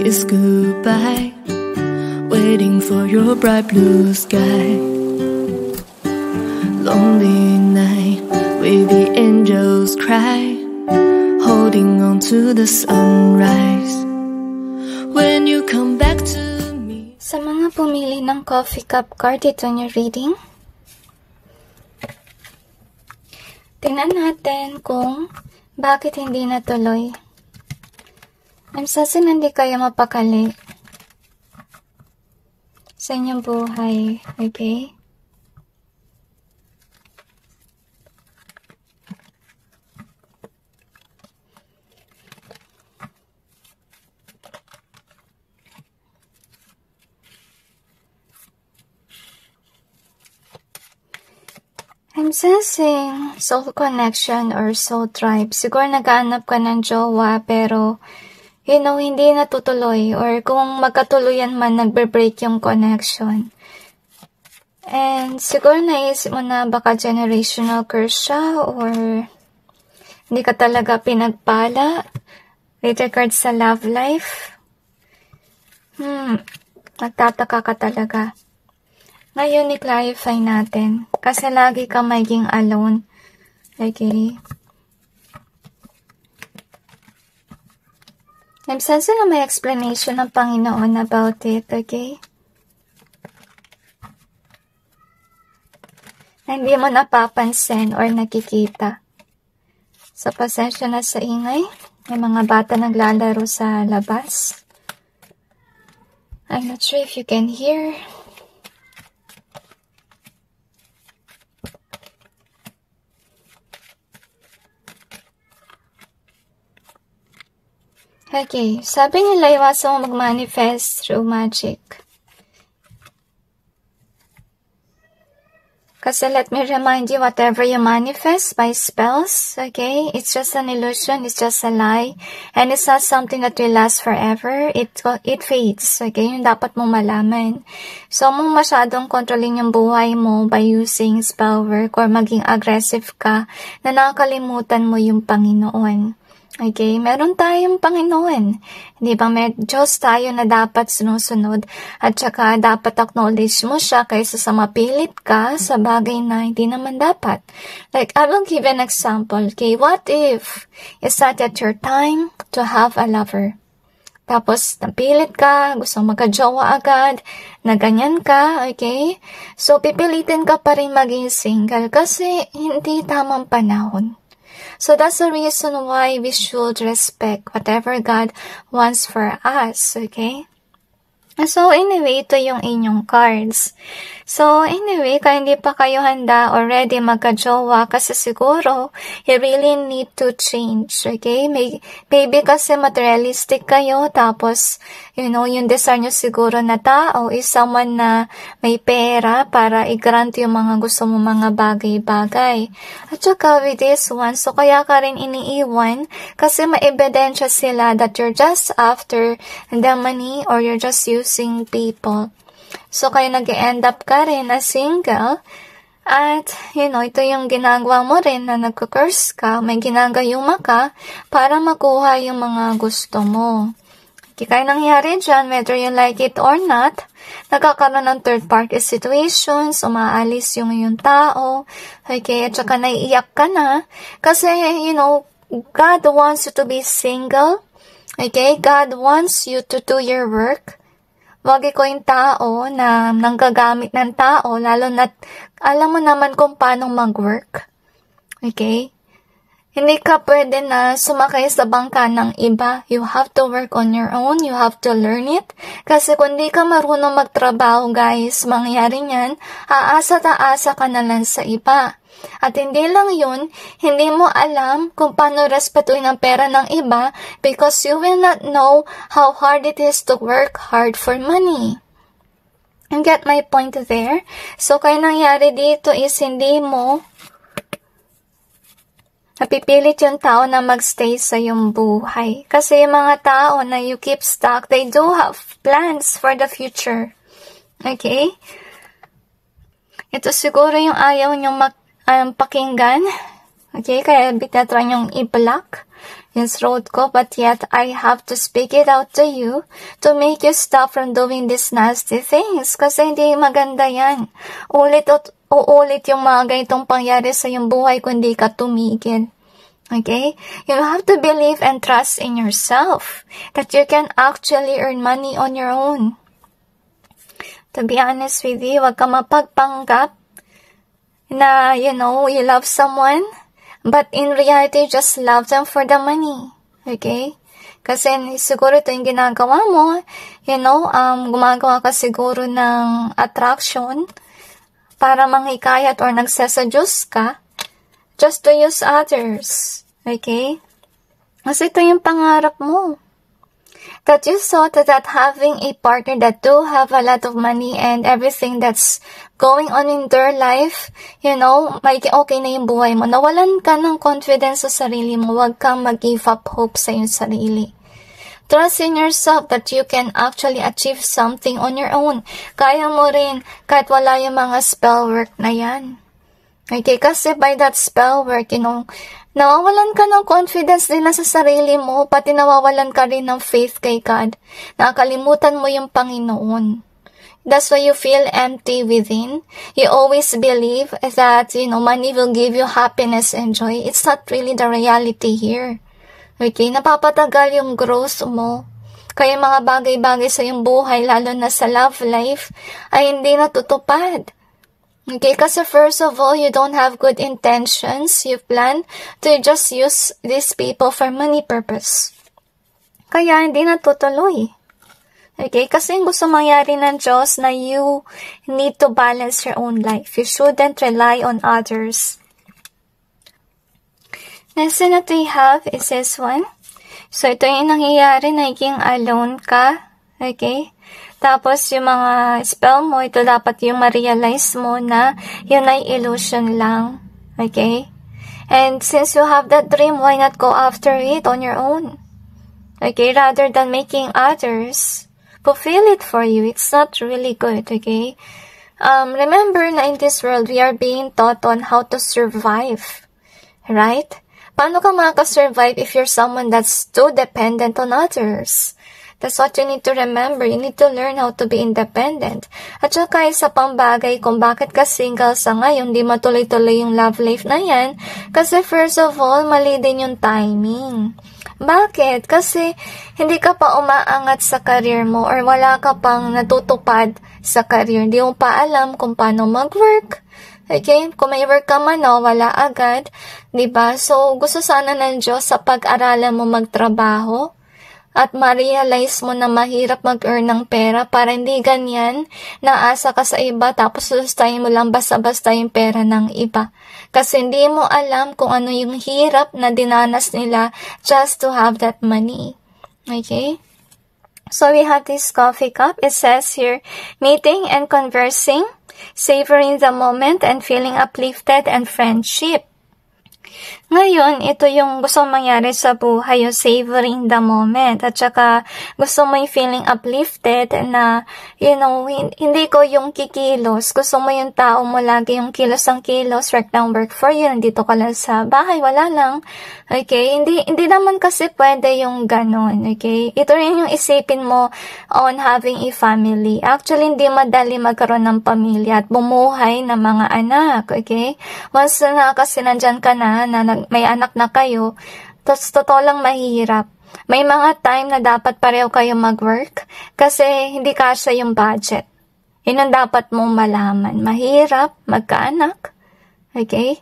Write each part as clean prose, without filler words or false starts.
is goodbye, waiting for your bright blue sky. Lonely night with the angels cry, holding on to the sunrise. When you come back to me. Sa mga pumili ng coffee cup card, ito yung reading. Tingnan natin kung bakit hindi natuloy. I'm sasin hindi kayo mapakali sa inyong buhay, okay? I'm sensing soul connection or soul tribe. Siguro naghahanap ka ng jowa pero hindi natutuloy or kung magkatuluyan man, nagbe-break yung connection. And siguro naisip mo na baka generational curse siya or hindi ka talaga pinagpala with regards sa love life. Nagtataka ka talaga. Ngayon, i-clarify natin kasi lagi ka maging alone. Okay? I'm sensing na may explanation ng Panginoon about it, okay? Na hindi mo napapansin or nakikita. So, pasensya na sa ingay. May mga bata naglalaro sa labas. I'm not sure if you can hear. Okay, sabi nila iwasan mo mag-manifest through magic. Kasi let me remind you, whatever you manifest by spells, okay, it's just an illusion, it's just a lie, and it's not something that will last forever. It fades, okay, yung dapat mong malaman. So, mong masyadong kontrolin yung buhay mo by using spell work or maging aggressive ka na nakakalimutan mo yung Panginoon. Okay, meron tayong Panginoon. Di ba, may Diyos tayo na dapat sinusunod at saka dapat acknowledge mo siya kaysa sa mapilit ka sa bagay na hindi naman dapat. Like, I will give an example. Okay, what if it's not yet your time to have a lover? Tapos, napilit ka, gusto magka-jowa agad, na ganyan ka, okay? So, pipilitin ka pa rin maging single kasi hindi tamang panahon. So that's the reason why we should respect whatever God wants for us, okay? So anyway, ito yung inyong cards. So anyway, kaya hindi pa kayo handa or ready magka-jowa kasi siguro you really need to change, okay? Maybe kasi materialistic kayo tapos, yung desire nyo siguro na tao is someone na may pera para i-grant yung mga gusto mo mga bagay-bagay. At saka with this one, so kaya ka rin iniiwan kasi ma-ebidensya sila that you're just after the money or you're just using people. So, kaya nag-end up ka rin as single. At, ito yung ginagawa mo rin na nagka-curse ka, may ginagayuma ka para makuha yung mga gusto mo. Okay, kaya nangyari dyan, whether you like it or not, nagkakaroon ng third-party situations, umaalis yung tao, okay, at saka naiiyak ka na, kasi, God wants you to be single, okay, God wants you to do your work. Wag ikaw yung tao na nanggagamit ng tao, lalo na alam mo naman kung paano mag-work. Okay? Hindi ka pwede na sumakay sa bangka ng iba. You have to work on your own. You have to learn it. Kasi kung di ka marunong magtrabaho, guys, mangyayari niyan, aasa-taasa ka na lang sa iba. At hindi lang yun, hindi mo alam kung paano respetuin ang pera ng iba because you will not know how hard it is to work hard for money. You get my point there? So, kaya nangyari dito is hindi mo napipilit yung tao na magstay sa iyong buhay. Kasi yung mga tao na you keep stuck, they do have plans for the future. Okay? Ito siguro yung ayaw niyong pakinggan. Okay? Kaya bitatry niyong i-block. yung throat ko, but yet I have to speak it out to you to make you stop from doing these nasty things. Kasi hindi maganda yan. Uulit yung mga ganitong pangyari sa iyong buhay kung hindi ka tumigil. Okay? You have to believe and trust in yourself that you can actually earn money on your own. To be honest with you, wag ka mapagpanggap na, you love someone, but in reality, just love them for the money. Okay? Kasi siguro ito yung ginagawa mo, gumagawa ka siguro ng attraction para manghikayat or nagseseduce ka just to use others. Okay? Kasi ito yung pangarap mo. That you thought that having a partner that do have a lot of money and everything that's going on in their life, may okay na yung buhay mo. Nawalan ka ng confidence sa sarili mo. Huwag kang mag-give up hope sa iyong sarili. Trust in yourself that you can actually achieve something on your own. Kaya mo rin kahit wala yung mga spell work na yan. Okay, kasi by that spell work, nawawalan ka ng confidence din na sa sarili mo, pati nawawalan ka rin ng faith kay God. Nakakalimutan mo yung Panginoon. That's why you feel empty within. You always believe that, money will give you happiness and joy. It's not really the reality here. Okay, napapatagal yung growth mo. Kaya mga bagay-bagay sa iyong buhay, lalo na sa love life, ay hindi natutupad. Okay, kasi first of all, you don't have good intentions. You plan to just use these people for money purpose. Kaya hindi natutuloy. Okay, kasi gusto mangyari ng Diyos na you need to balance your own life. You shouldn't rely on others. Next thing that we have is this one. So, ito yung nangyayari, naging alone ka. Okay? Tapos, yung mga spell mo, ito dapat yung ma-realize mo na yun ay illusion lang. Okay? And since you have that dream, why not go after it on your own? Okay? Rather than making others fulfill it for you. It's not really good. Okay? Remember na in this world, we are being taught on how to survive. Right? Paano ka makaka-survive if you're someone that's too dependent on others? That's what you need to remember. You need to learn how to be independent. At saka isa pang bagay kung bakit ka single sa ngayon, di matuloy-tuloy yung love life na yan. Kasi first of all, mali din yung timing. Bakit? Kasi hindi ka pa umaangat sa career mo or wala ka pang natutupad sa career. Hindi mo pa alam kung paano mag-work. Okay? Kung may work ka man, wala agad. Diba? So, gusto sana ng Diyos sa pag-aralan mo magtrabaho at ma-realize mo na mahirap mag-earn ng pera para hindi ganyan, naasa ka sa iba tapos sustayin mo lang basta-basta yung pera ng iba. Kasi hindi mo alam kung ano yung hirap na dinanas nila just to have that money. Okay? So we have this coffee cup. It says here, meeting and conversing, savoring the moment and feeling uplifted and friendship. Ngayon, ito yung gusto mong mangyari sa buhay, yung savoring the moment. At saka, gusto mo yung feeling uplifted na, hindi ko yung kikilos. Gusto mo yung tao mo lagi yung kilos ang kilos, work ng work for you. Nandito ka lang sa bahay, wala lang. Okay? Hindi naman kasi pwede yung ganon. Okay? Ito rin yung isipin mo on having a family. Actually, hindi madali magkaroon ng pamilya at bumuhay ng mga anak. Okay? Once na kasi nandyan ka na may anak na kayo, totoo lang mahirap. May mga time na dapat pareho kayo mag-work kasi hindi kasya yung budget. Yun ang dapat mong malaman. Mahirap magkaanak. Okay?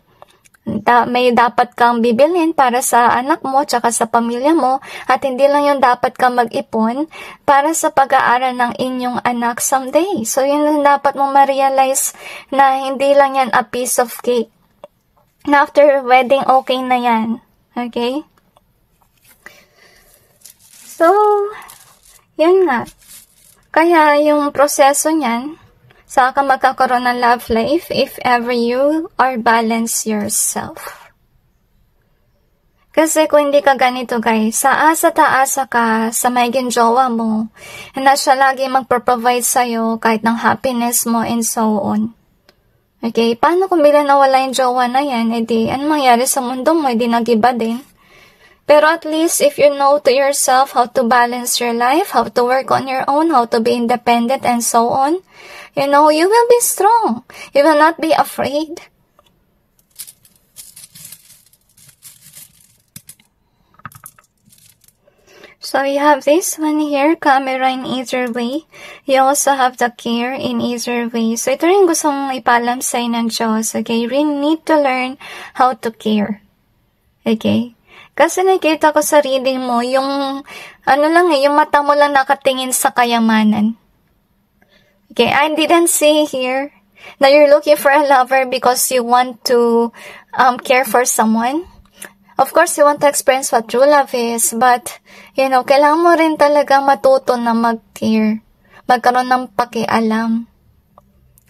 May dapat kang bibilhin para sa anak mo tsaka sa pamilya mo at hindi lang yung dapat kang mag-ipon para sa pag-aaral ng inyong anak someday. So yun ang dapat mong ma-realize na hindi lang yan a piece of cake. Na after wedding, okay na yan. Okay? So, yun nga. Kaya yung proseso niyan, saka magkakaroon ng love life if ever you are balance yourself. Kasi kung hindi ka ganito guys, taasa ka sa maging jowa mo, na siya lagi magpro-provide sa'yo kahit ng happiness mo and so on. Okay, paano kung bila nawala yung jowa na yan, edi, ano mangyari sa mundo mo, edi nagiba din? Pero at least if you know to yourself how to balance your life, how to work on your own, how to be independent and so on, you know, you will be strong. You will not be afraid. So you have this one here, camera in either way. You also have the care in either way. So ito rin gustong ipalam sa'yo ng Diyos, okay? You really need to learn how to care. Okay? Kasi nakita ko sa reading mo, yung, yung mata mo lang nakatingin sa kayamanan. Okay? I didn't say here na you're looking for a lover because you want to care for someone. Of course, you want to experience what true love is, but, you know, kailangan mo rin talagang matuto na mag-care. Magkaroon ng pakialam.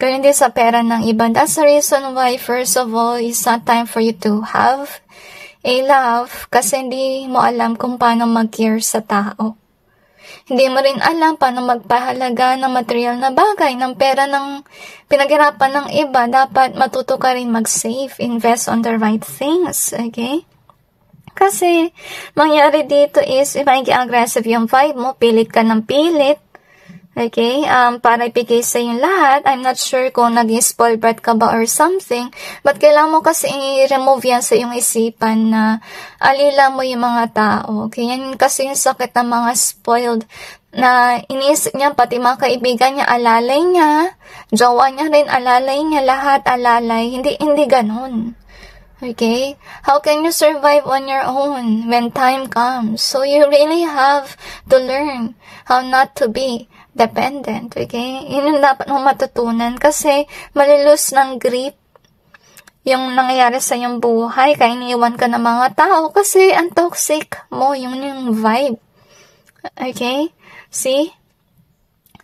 Kaya hindi sa pera ng iba. That's the reason why, first of all, it's not time for you to have a love kasi hindi mo alam kung paano mag-care sa tao. Hindi mo rin alam paano magpahalaga ng material na bagay, ng pera ng pinaghirapan ng iba. Dapat matuto ka rin mag-save, invest on the right things, okay? Kasi, mangyari dito is, magiging aggressive yung vibe mo, pilit ka ng pilit, okay, para ipigay sa yung lahat. I'm not sure kung naging spoiled brat ka ba or something, but kailangan mo kasi i-remove yan sa yung isipan na alila mo yung mga tao, okay, yan kasi yung sakit ng mga spoiled, na iniisip niya, pati mga kaibigan niya, alalay niya, jowa niya rin, alalay niya, lahat alalay, hindi ganun. Okay? How can you survive on your own when time comes? So you really have to learn how not to be dependent. Okay? Yun yung dapat mong matutunan kasi malilus ng grip yung nangyayari sa iyong buhay. Kaya iniiwan ka ng mga tao kasi ang toxic mo, yung vibe. Okay? See?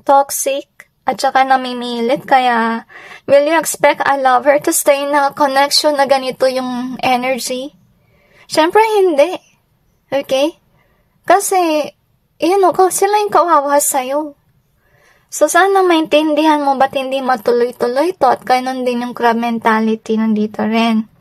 Toxic. At saka namimilit, kaya will you expect a lover to stay na connection na ganito yung energy? Siyempre, hindi. Okay? Kasi, sila yung kawawa sa'yo. So, sana maintindihan mo ba't hindi matuloy-tuloy to at ganun din yung crab mentality nandito rin.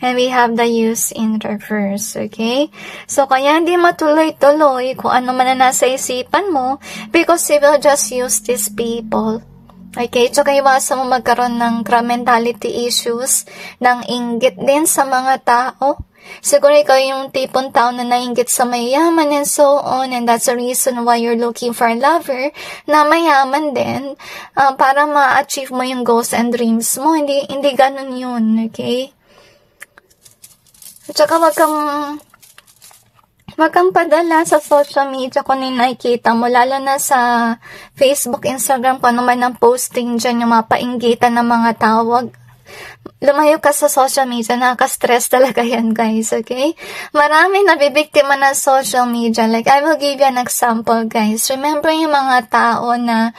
And we have the use in reverse, okay? So, kaya hindi matuloy-tuloy kung ano man na nasa isipan mo because you will just use these people. Okay? So, iwasan mo magkaroon ng crab mentality issues, ng inggit din sa mga tao. Siguro ikaw yung tipong tao na nainggit sa mayaman and so on, and that's the reason why you're looking for a lover na mayaman din para ma-achieve mo yung goals and dreams mo. Hindi ganun yun, okay? At saka wag kang padala sa social media kung nakikita mo, lalo na sa Facebook, Instagram, kung ano man ang posting dyan, yung mapainggitan ng mga tao. Lumayo ka sa social media, nakaka-stress talaga yan, guys, okay? Marami nabibiktima ng social media. Like, I will give you an example, guys. Remember yung mga tao na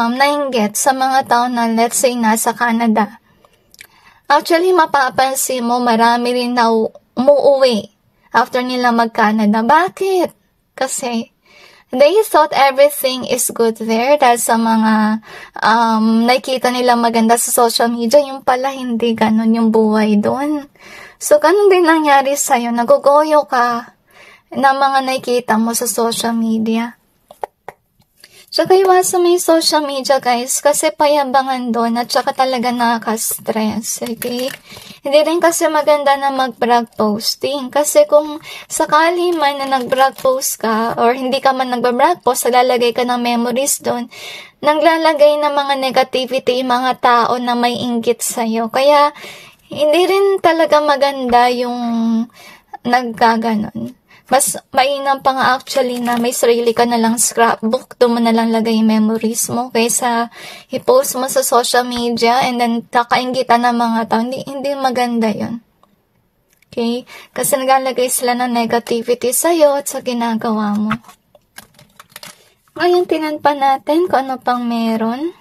nainggit sa mga tao na, let's say, nasa Canada. Actually, mapapansin mo, marami rin na umuwi after nila mag-Canada. Bakit? Kasi, they thought everything is good there dahil sa mga nakikita nila maganda sa social media. Yung pala, hindi ganun yung buhay doon. So, ganun din nangyari sa'yo. Nagugoyo ka na mga nakikita mo sa social media. Tsaka iwasan mo yung social media, guys, kasi payabangan doon at tsaka talaga nakaka-stress, okay? Hindi rin kasi maganda na mag-brag posting kasi kung sakali man na nag-brag post ka or hindi ka man nag-brag post, lalagay ka ng memories doon, naglalagay ng mga negativity yung mga tao na may inggit sa'yo. Kaya, hindi rin talaga maganda yung naggaganon. Mas mainam pa nga actually na may sarili ka na lang scrapbook, doon mo na lang lagay yung memories mo kaysa i-post mo sa social media and then kakaingitan ng mga tao. Hindi maganda yun. Okay? Kasi naglalagay sila ng negativity sa'yo at sa ginagawa mo. Ngayon, tinan pa natin kung ano pang meron.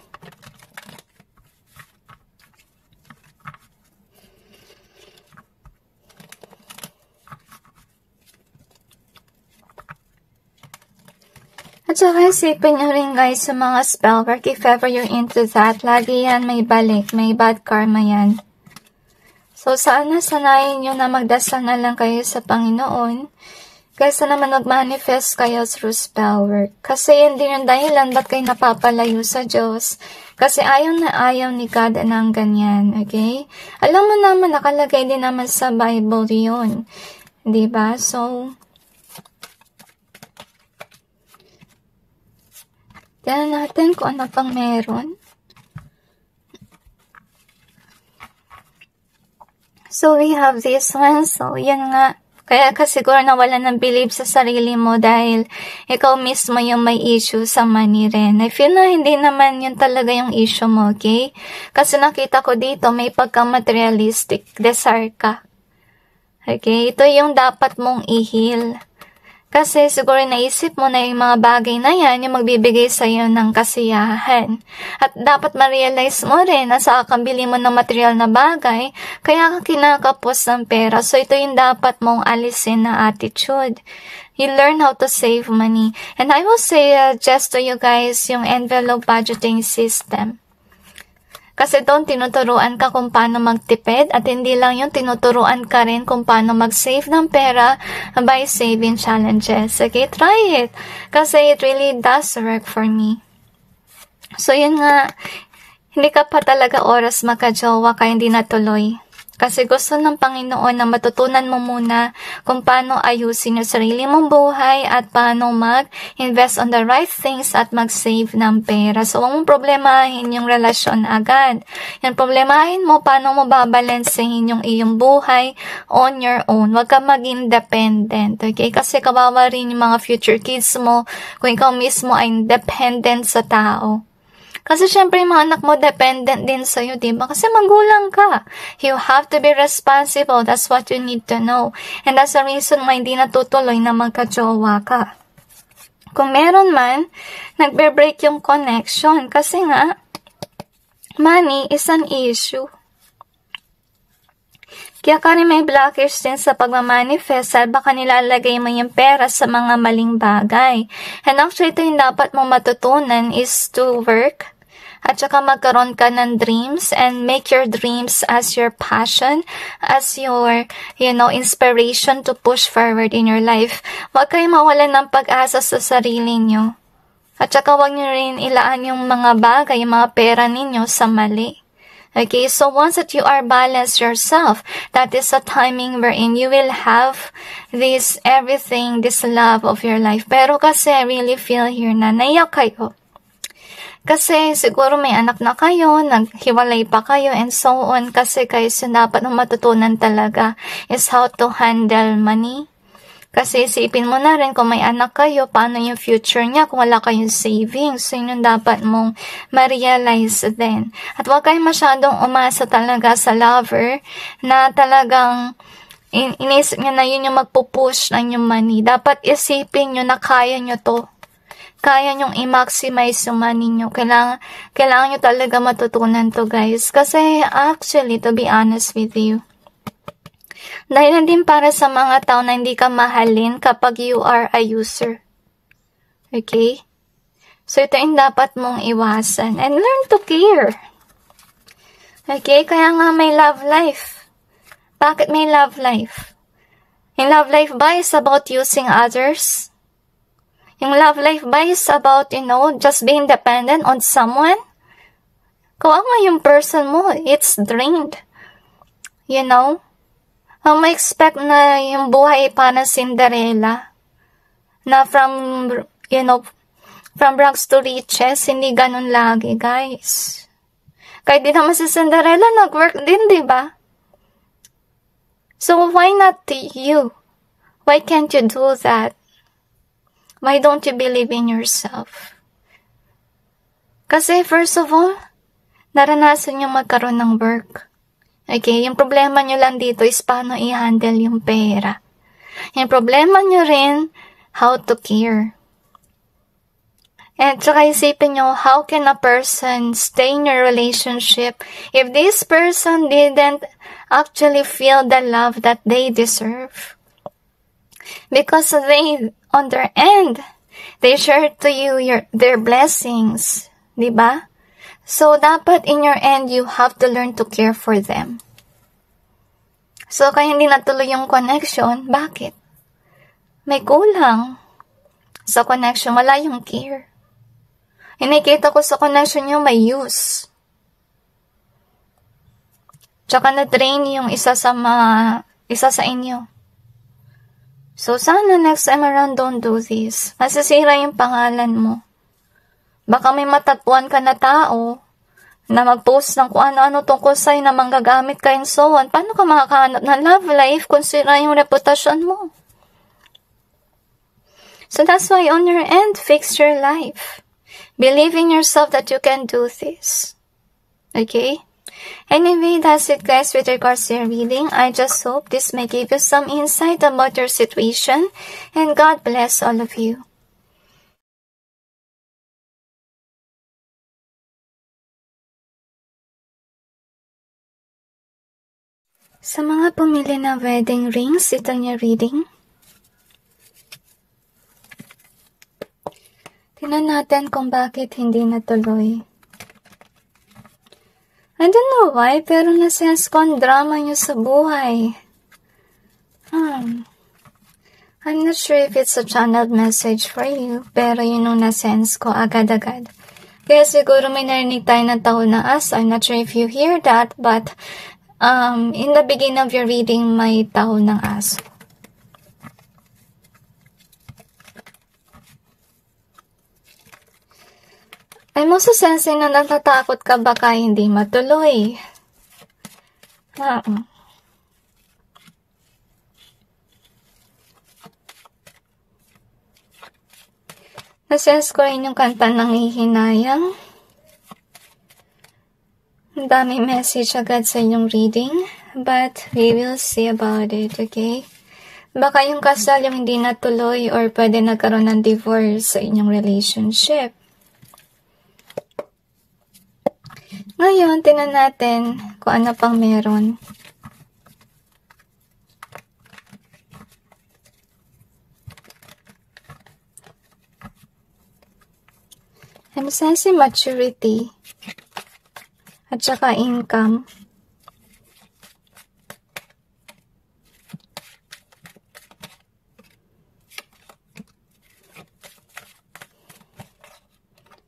At saka isipin nyo rin guys sa mga spell work, if ever you're into that, lagi yan may balik, may bad karma yan. So sana sanayin nyo na magdasal na lang kayo sa Panginoon Kaysa naman mag-manifest kayo through spell work. Kasi yun din yung dahilan ba't kayo napapalayo sa Diyos. Kasi ayaw na ayaw ni God ng ganyan, okay? Alam mo naman, nakalagay din naman sa Bible yun. Diba? So, tignan natin kung ano pang meron. So, we have this one. So, yan nga. Kaya ka siguro nawala ng believe sa sarili mo dahil ikaw mismo yung may issue sa money rin. I feel na hindi naman yun talaga yung issue mo, okay? Kasi nakita ko dito may pagka-materialistic desire ka. Okay? Ito yung dapat mong i-heal. Kasi siguro naisip mo na yung mga bagay na yan yung magbibigay sa iyo ng kasiyahan. At dapat ma-realize mo rin na sa kakabili mo ng material na bagay, kaya ka kinakapos ng pera. So ito yung dapat mong alisin na attitude. You learn how to save money. And I will say just to you guys yung envelope budgeting system. Kasi doon tinuturuan ka kung paano magtipid at hindi lang yung tinuturuan ka rin kung paano mag-save ng pera by saving challenges. Okay, try it. Kasi it really does work for me. So yun nga, hindi ka pa talaga oras makajowa kaya hindi natuloy. Kasi gusto ng Panginoon na matutunan mo muna kung paano ayusin yung sarili mong buhay at paano mag-invest on the right things at mag-save ng pera. So, huwag mong problemahin yung relasyon agad. Yung problemahin mo paano mo babalansehin yung iyong buhay on your own. Huwag ka maging dependent, okay? Kasi kawawa rin yung mga future kids mo kung ikaw mismo ay dependent sa tao. Kasi syempre yung mga anak mo dependent din sa'yo, diba? Kasi magulang ka. You have to be responsible. That's what you need to know. And that's the reason why hindi natutuloy na magka-jowa ka. Kung meron man, nagbe-break yung connection. Kasi nga, money is an issue. Kaya ka rin may blockers din sa pagmamanifest at baka nilalagay mo yung pera sa mga maling bagay. And actually, ito yung dapat mo matutunan is to work at saka magkaroon ka ng dreams and make your dreams as your passion, as your, inspiration to push forward in your life. Huwag kayo mawalan ng pag-asa sa sarili nyo. At saka huwag nyo rin ilaan yung mga bagay, yung mga pera ninyo sa mali. Okay, so once that you are balanced yourself, that is a timing wherein you will have this everything, this love of your life. Pero kasi I really feel here na naiyak kayo. Kasi siguro may anak na kayo, naghiwalay pa kayo, and so on. Kasi kayo dapat na matutunan talaga is how to handle money. Kasi isipin mo na rin kung may anak kayo, paano yung future niya kung wala kayong savings. So, yun yung dapat mong ma-realize din. At huwag kayong masyadong umasa talaga sa lover na talagang inisip nyo na yun yung magpupush ng yung money. Dapat isipin nyo na kaya nyo to. Kaya nyong i-maximize yung money nyo. Kailangan nyo talaga matutunan to, guys. Kasi actually, to be honest with you, dahil na din para sa mga tao na hindi ka mahalin kapag you are a user. Okay? So, ito yung dapat mong iwasan. And learn to care. Okay? Kaya nga may love life. Bakit may love life? Yung love life ba is about using others? Yung love life ba is about, just being dependent on someone? Kung nga yung person mo, it's drained. Ma-expect na yung buhay parang Cinderella na from rags to riches, hindi ganun lagi, guys. Kahit di naman si Cinderella, nag-work din, diba? So, why not you? Why can't you do that? Why don't you believe in yourself? Kasi, first of all, naranasan yung magkaroon ng work. Okay, yung problema nyo lang dito is paano i-handle yung pera. Yung problema nyo rin, how to care. And saka isipin nyo, how can a person stay in your relationship if this person didn't actually feel the love that they deserve? Because they, on their end, they share to you their blessings. Diba? So, dapat in your end, you have to learn to care for them. So, kaya hindi natuloy yung connection. Bakit? may kulang sa connection, wala yung care. Nakikita ko sa connection nyo may use. Tsaka na-drain yung isa sa inyo. So, sana next time around, don't do this. Masisira yung pangalan mo. Baka may matatpuan ka na tao na mag-post ng kung ano-ano tungkol sa'yo na manggagamit ka and so on. Paano ka makakahanap ng love life kung sira yung reputasyon mo? So, that's why on your end, fix your life. Believe in yourself that you can do this. Okay? Anyway, that's it guys with regards to your reading. I just hope this may give you some insight about your situation. And God bless all of you. Sa mga pumili na wedding rings, ito yung reading. Tingnan natin kung bakit hindi natuloy. I don't know why, pero na-sense ko ang drama nyo sa buhay. I'm not sure if it's a channeled message for you, pero yun yung na-sense ko agad-agad. Kaya siguro may narinig tayo ng tahol ng aso. I'm not sure if you hear that, but in the beginning of your reading, may tahol ng aso. I'm also sensing na natatakot ka baka hindi matuloy. Nasense ko rin yung kanta ng hihinayang. Ang daming message agad sa inyong reading, but we will see about it, okay? Baka yung kasal yung hindi natuloy or pwede nagkaroon ng divorce sa inyong relationship. Ngayon, tingnan natin kung ano pang meron. I'm sensing maturity at saka income.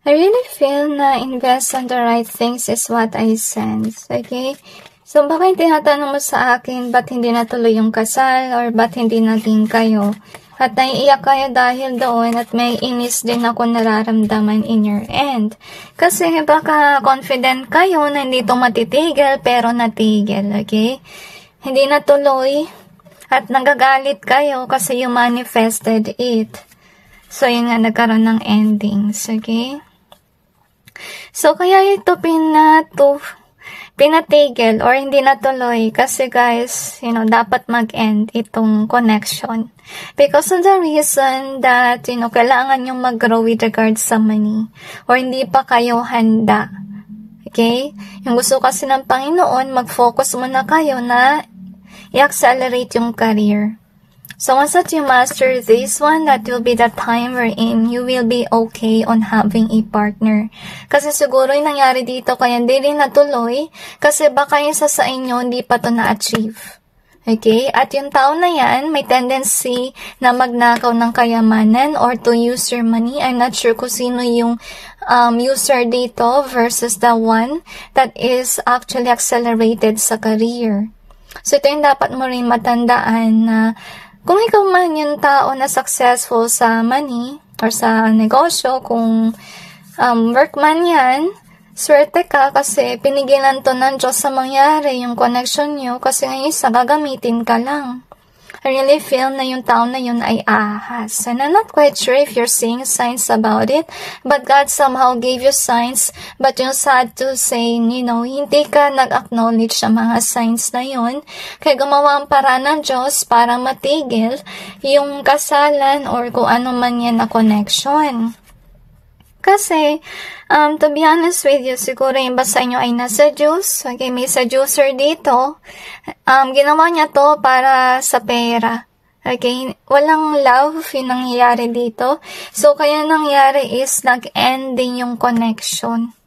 I really feel na invest on the right things is what I sense, okay? So, baka yung tinatanong mo sa akin, ba't hindi natuloy yung kasal, or ba't hindi naging kayo? At naiiyak kayo dahil doon, at may inis din ako nararamdaman in your end. Kasi baka confident kayo na hindi ito matitigil, pero natigil, okay? Hindi natuloy, at nagagalit kayo kasi you manifested it. So, yun nga, nagkaroon ng endings, okay? So, kaya ito pinatigil or hindi natuloy kasi guys, dapat mag-end itong connection. Because of the reason that, kailangan yung mag-grow with regards sa money or hindi pa kayo handa. Okay? Yung gusto kasi ng Panginoon, mag-focus muna kayo na i-accelerate yung career. So, once that you master this one, that will be the time wherein you will be okay on having a partner. Kasi siguro yung nangyari dito, kaya hindi rin natuloy, kasi baka yung sa inyo, hindi pa to na-achieve. Okay? At yung tao na yan, may tendency na magnakaw ng kayamanan or to use your money. I'm not sure kung sino yung user dito versus the one that is actually accelerated sa career. So, ito yung dapat mo rin matandaan na kung ikaw man yung tao na successful sa money or sa negosyo, kung work man yan, swerte ka kasi pinigilan to ng Diyos sa mangyari yung connection nyo kasi ngayon isa gagamitin ka lang. I really feel na yung tao na yun ay ahas. And I'm not quite sure if you're seeing signs about it, but God somehow gave you signs, but yung sad to say, hindi ka nag-acknowledge sa mga signs na yun, kaya gumawa ang paraan ng Diyos para matigil yung kasalan or kung ano man yan na connection. Kasi, to be honest with you, siguro yung iba sa inyo ay na-seduce. Okay, may seducer dito. Ginawa niya to para sa pera. Okay, walang love yung nangyayari dito. So, kaya nangyari is nag-ending yung connection.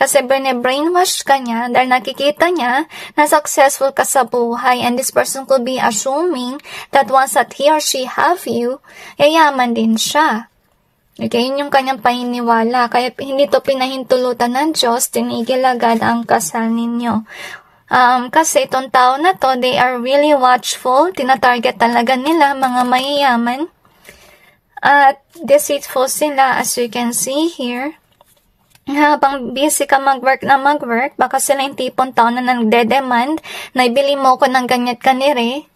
Kasi brainwash ka niya dahil nakikita niya na successful ka sa buhay, and this person could be assuming that once that he or she have you, yayaman din siya. Okay, yun yung kanyang paniniwala. Kaya hindi to pinahintulutan ng Diyos, tinigil agad ang kasal ninyo. Kasi itong tao na to, they are really watchful, tinatarget talaga nila mga mayayaman. At deceitful sila, as you can see here. Habang busy ka mag-work, baka sila yung tipong tao na nagde-demand, na ibili mo ko ng ganyan kanire.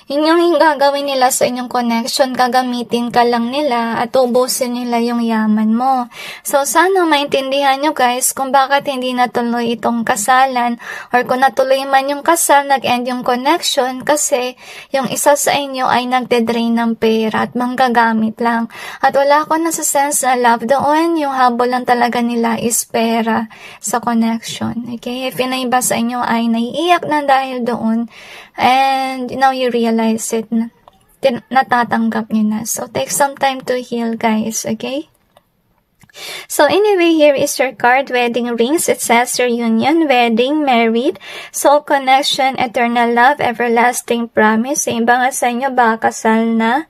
Yun yung gagawin nila sa inyong connection, gagamitin ka lang nila at ubusin nila yung yaman mo. So, sana maintindihan nyo guys kung bakit hindi natuloy itong kasalan, or kung natuloy man yung kasal, nag-end yung connection, kasi yung isa sa inyo ay nagde-drain ng pera at manggagamit lang. At wala ko nasa-sense na love doon, yung habol lang talaga nila is pera sa connection. Okay? If yung iba sa inyo ay naiiyak na dahil doon, and now you realize it, natatanggap nyo na. So, take some time to heal, guys, okay? So, anyway, here is your card, wedding rings. It says your union, wedding, married, soul connection, eternal love, everlasting promise. Yung iba nga sa inyo, baka kasal na,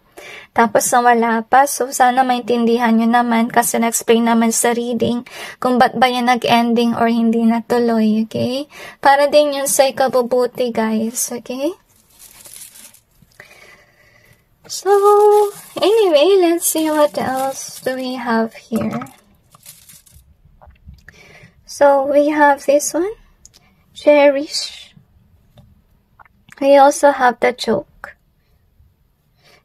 tapos wala pa. So, sana maintindihan nyo naman, kasi na-explain naman sa reading kung ba't ba yan nag-ending or hindi natuloy, okay? Para din yun sa ikabubuti, guys, okay? So, anyway, let's see what else do we have here. So, we have this one, cherish. We also have the joke.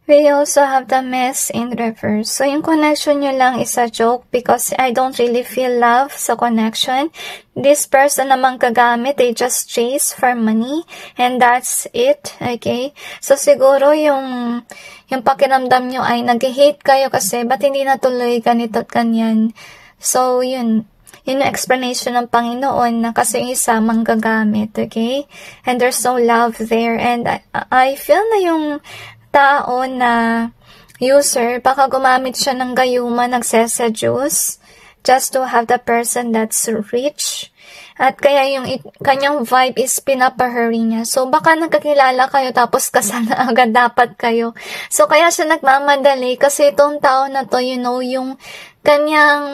We also have the mess in reverse. So, yung connection nyo lang is a joke because I don't really feel love sa connection. This person namang kagamit, they just chase for money and that's it, okay? So, siguro yung pakiramdam nyo ay nag-hate kayo kasi ba't hindi natuloy ganito at ganyan. So, yun yung explanation ng Panginoon na kasi isa manggagamit, okay? And there's no love there. And I feel na yung tao na user, baka gumamit siya ng gayuma, nagseseduce just to have the person that's rich. At kaya yung kanyang vibe is pinapahurry niya. So, baka nagkakilala kayo tapos kasal na agad dapat kayo. So, kaya siya nagmamadali kasi itong tao na to, you know, yung kanyang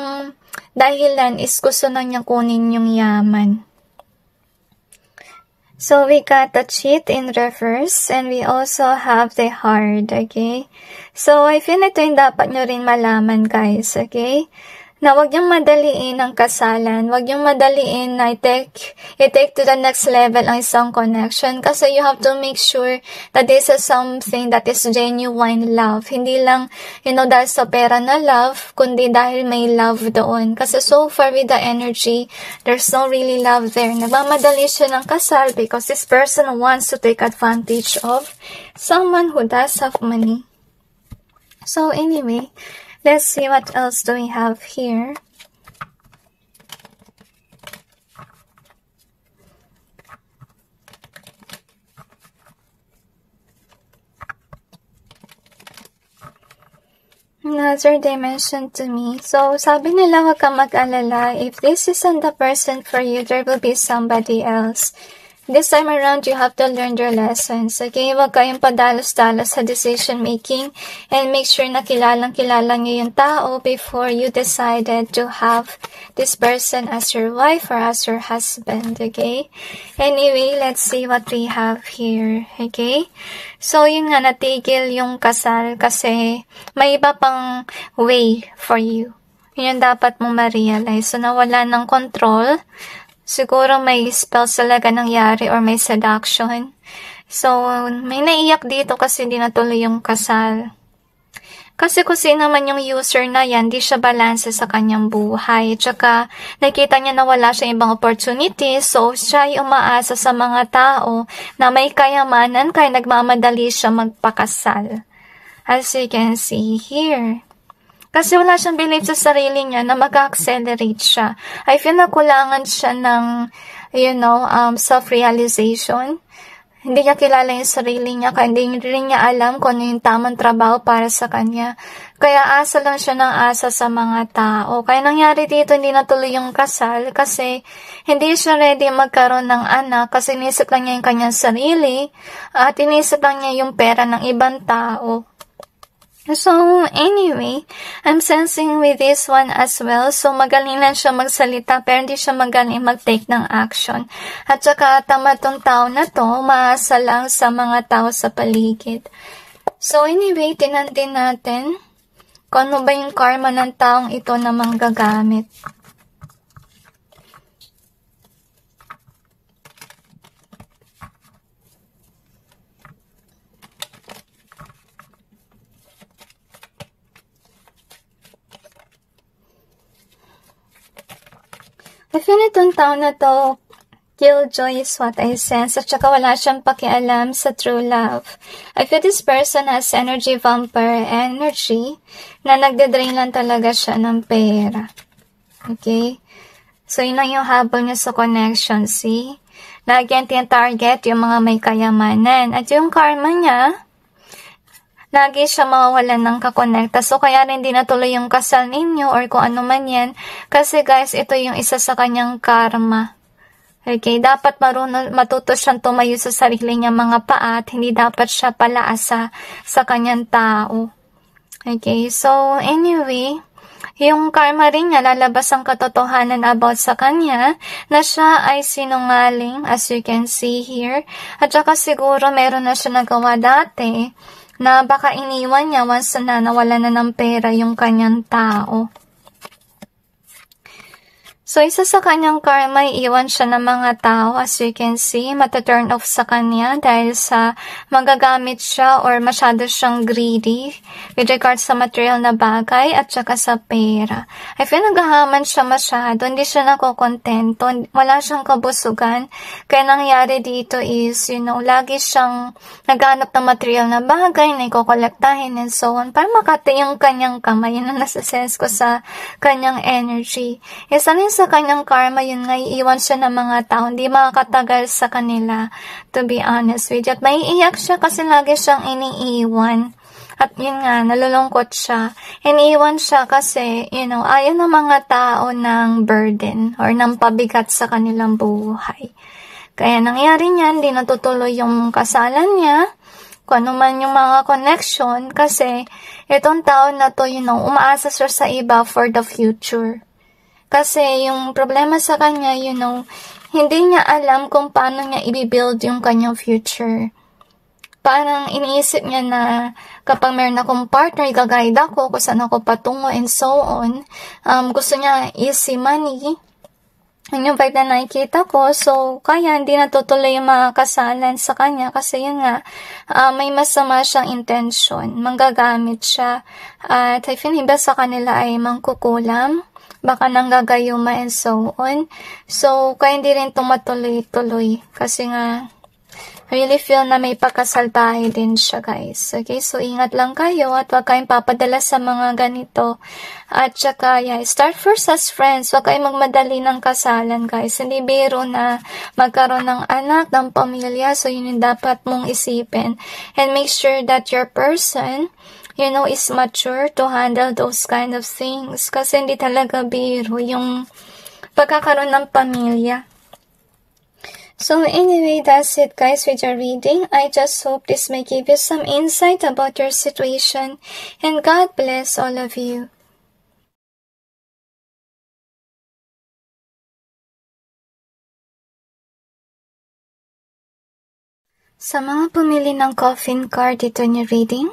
dahilan is gusto na niya kunin yung yaman. So, we got the cheat in reverse, and we also have the heart, okay? So, I feel ito yung dapat nyo rin malaman, guys, okay? Na wag yung madaliin ang kasalan, wag yung madaliin na i-take to the next level ang isang connection, kasi you have to make sure that this is something that is genuine love. Hindi lang, you know, dahil sa pera na love, kundi dahil may love doon. Kasi so far with the energy, there's no really love there. Nagmamadali siya ng kasal because this person wants to take advantage of someone who does have money. So anyway, let's see what else do we have here. Another dimension to me. So, sabi nila wag kang mag-alala. If this isn't the person for you, there will be somebody else. This time around, you have to learn your lessons. Okay, wag kayong padalos-dalos sa decision making, and make sure na kilalang-kilala niyo yung tao before you decided to have this person as your wife or as your husband. Okay, anyway, let's see what we have here. Okay, so yun nga, natigil yung kasal kasi may iba pang way for you. Yun yung dapat mong ma-realize. So, nawala ng control. Siguro may spell talaga nangyari or may seduction. So, may naiyak dito kasi hindi natuloy yung kasal. Kasi kung sino naman yung user na yan, di siya balanse sa kanyang buhay. Tsaka, nakita niya na wala siyang ibang opportunity, so siya ay umaasa sa mga tao na may kayamanan, kaya nagmamadali siya magpakasal. As you can see here. Kasi wala siyang belief sa sarili niya na mag-accelerate siya. I feel na kulangan siya ng, you know, self-realization. Hindi niya kilala yung sarili niya, kaya hindi rin niya alam kung ano yung tamang trabaho para sa kanya. Kaya asa lang siya ng asa sa mga tao. Kaya nangyari dito, hindi natuloy yung kasal kasi hindi siya ready magkaroon ng anak kasi inisip lang niya yung kanyang sarili at inisip lang niya yung pera ng ibang tao. So, anyway, I'm sensing with this one as well. So, magaling lang siya magsalita, pero hindi siya magaling mag-take ng action. At saka, tama tong tao na to, maasa lang sa mga tao sa paligid. So, anyway, tinantin natin kung ano ba yung karma ng taong ito na manggagamit. I feel itong tao na to, killjoy is what I sense, at saka wala siyang pakialam sa true love. I feel this person has energy vampire energy na nagde-drain lang talaga siya ng pera. Okay? So, yun lang yung habol niya sa connection, see? Lagi ang target yung mga may kayamanan. At yung karma niya, lagi siya mawawalan ng kakonekta. So, kaya rin hindi natuloy yung kasal ninyo or kung ano man yan. Kasi guys, ito yung isa sa kanyang karma. Okay, dapat matuto siyang tumayo sa sarili niya mga paa at hindi dapat siya palaasa sa kanyang tao. Okay, so anyway, yung karma rin niya, lalabas ang katotohanan about sa kanya na siya ay sinungaling, as you can see here. At saka siguro meron na siya nagawa dati na baka iniwan niya once na nawala na ng pera yung kanyang tao. So, isa sa kanyang karma, iiwan siya ng mga tao. As you can see, mata-turn off sa kanya dahil sa magagamit siya or masyado siyang greedy with regards sa material na bagay at saka sa pera. I feel naghahaman siya masyado. Hindi siya nakokontento. Wala siyang kabusugan. Kaya nangyari dito is, lagi siyang naghanap ng material na bagay na ikokolektahin and so on. Para makati yung kanyang kamay. Yun ang nasa-sense ko sa kanyang energy. Isa rin sa kanyang karma, yun nga, iiwan siya ng mga tao, hindi makakatagal sa kanila, to be honest with you. At maiiyak siya kasi lagi siyang iniiwan. At yun nga, nalulungkot siya. Iniiwan siya kasi, ayaw ng mga tao ng burden or ng pabigat sa kanilang buhay. Kaya nangyari niyan, hindi natutuloy yung kasalan niya, kung ano man yung mga connection, kasi itong tao na to, umaasa siya sa iba for the future. Kasi yung problema sa kanya, hindi niya alam kung paano niya i-build yung kanyang future. Parang iniisip niya na kapag meron akong partner, i-guide ako kung saan ako patungo and so on. Gusto niya easy money. Yun yung vibe na nakikita ko. So, kaya hindi natutuloy yung mga kasalan sa kanya kasi yun nga, may masama siyang intention. Manggagamit siya. At I feel iba sa kanila ay mangkukulam. Baka nanggagayuma and so on. So, kaya hindi rin tumatuloy-tuloy. Kasi nga, really feel na may pagkasaltahe din siya, guys. Okay, so ingat lang kayo at huwag kayong papadala sa mga ganito. At saka, start first as friends. Huwag kayong magmadali ng kasalan, guys. Hindi biro na magkaroon ng anak, ng pamilya. So, yun yung dapat mong isipin. And make sure that your person is mature to handle those kind of things. Kasi hindi talaga biro yung pagkakaroon ng pamilya. So anyway, that's it guys with your reading. I just hope this may give you some insight about your situation. And God bless all of you. Sa mga pumili ng coffin card dito niyo reading,